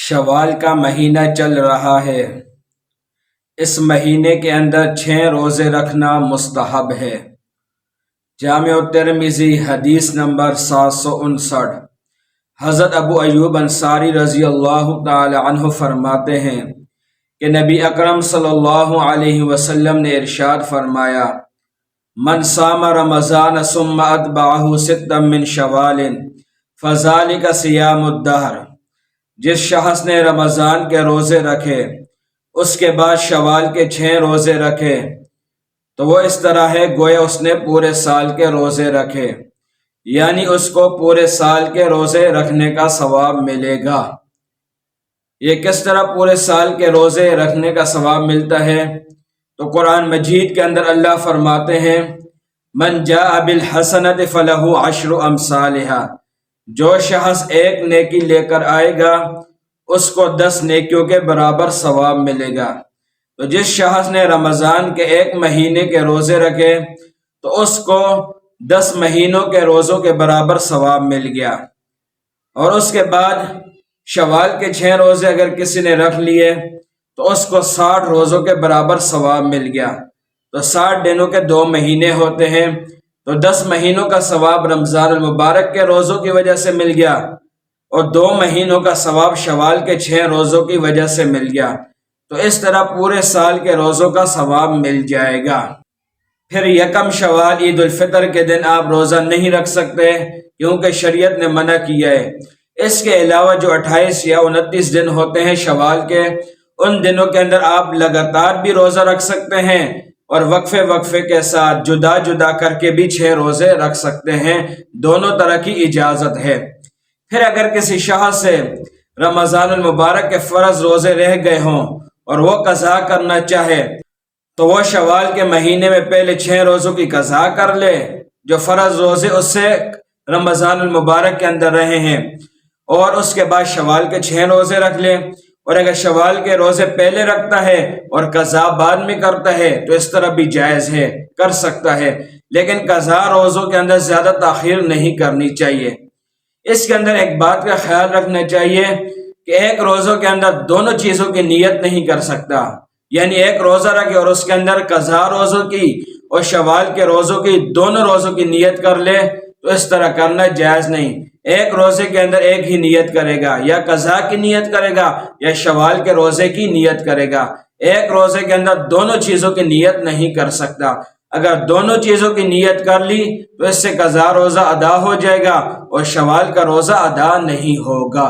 شوال کا مہینہ چل رہا ہے۔ اس مہینے کے اندر 6 روزے رکھنا مستحب ہے۔ جامع ترمذی حدیث نمبر 759۔ حضرت ابو ایوب انصاری رضی اللہ تعالی عنہ فرماتے ہیں کہ نبی اکرم صلی اللہ علیہ وسلم نے ارشاد فرمایا، من صام رمضان ثم اتبعہ ستا من شوال فذلک صیام الدہر۔ جس شخص نے رمضان کے روزے رکھے اس کے بعد شوال کے 6 روزے رکھے تو وہ اس طرح ہے گویا اس نے پورے سال کے روزے رکھے، یعنی اس کو پورے سال کے روزے رکھنے کا ثواب ملے گا۔ یہ کس طرح پورے سال کے روزے رکھنے کا ثواب ملتا ہے؟ تو قرآن مجید کے اندر اللہ فرماتے ہیں، من جاء بالحسنۃ فلہ عشر امثالھا۔ جو شخص ایک نیکی لے کر آئے گا اس کو 10 نیکیوں کے برابر ثواب ملے گا۔ تو جس شخص نے رمضان کے 1 مہینے کے روزے رکھے تو اس کو 10 مہینوں کے روزوں کے برابر ثواب مل گیا، اور اس کے بعد شوال کے 6 روزے اگر کسی نے رکھ لیے تو اس کو 60 روزوں کے برابر ثواب مل گیا۔ تو 60 دنوں کے 2 مہینے ہوتے ہیں، تو 10 مہینوں کا ثواب رمضان المبارک کے روزوں کی وجہ سے مل گیا، اور 2 مہینوں کا ثواب شوال کے 6 روزوں کی وجہ سے مل گیا۔ تو اس طرح پورے سال کے روزوں کا ثواب مل جائے گا۔ پھر 1 شوال عید الفطر کے دن آپ روزہ نہیں رکھ سکتے کیونکہ شریعت نے منع کیا ہے۔ اس کے علاوہ جو 28 یا 29 دن ہوتے ہیں شوال کے، ان دنوں کے اندر آپ لگاتار بھی روزہ رکھ سکتے ہیں، اور وقفے کے ساتھ جدا جدا کر کے بھی 6 روزے رکھ سکتے ہیں۔ دونوں طرح کی اجازت ہے۔ پھر اگر کسی شخص سے رمضان المبارک کے فرض روزے رہ گئے ہوں اور وہ قضا کرنا چاہے تو وہ شوال کے مہینے میں پہلے 6 روزوں کی قضا کر لے جو فرض روزے اس سے رمضان المبارک کے اندر رہے ہیں، اور اس کے بعد شوال کے 6 روزے رکھ لے۔ اور اگر شوال کے روزے پہلے رکھتا ہے اور قضا بعد میں کرتا ہے تو اس طرح بھی جائز ہے، کر سکتا ہے، لیکن قضا روزوں کے اندر زیادہ تاخیر نہیں کرنی چاہیے۔ اس کے اندر ایک بات کا خیال رکھنا چاہیے کہ ایک روزوں کے اندر دونوں چیزوں کی نیت نہیں کر سکتا، یعنی ایک روزہ رکھے اور اس کے اندر قضا روزوں کی اور شوال کے روزوں کی دونوں روزوں کی نیت کر لے تو اس طرح کرنا جائز نہیں۔ ایک روزے کے اندر ایک ہی نیت کرے گا، یا قضا کی نیت کرے گا یا شوال کے روزے کی نیت کرے گا۔ ایک روزے کے اندر دونوں چیزوں کی نیت نہیں کر سکتا۔ اگر دونوں چیزوں کی نیت کر لی تو اس سے قضا روزہ ادا ہو جائے گا اور شوال کا روزہ ادا نہیں ہوگا۔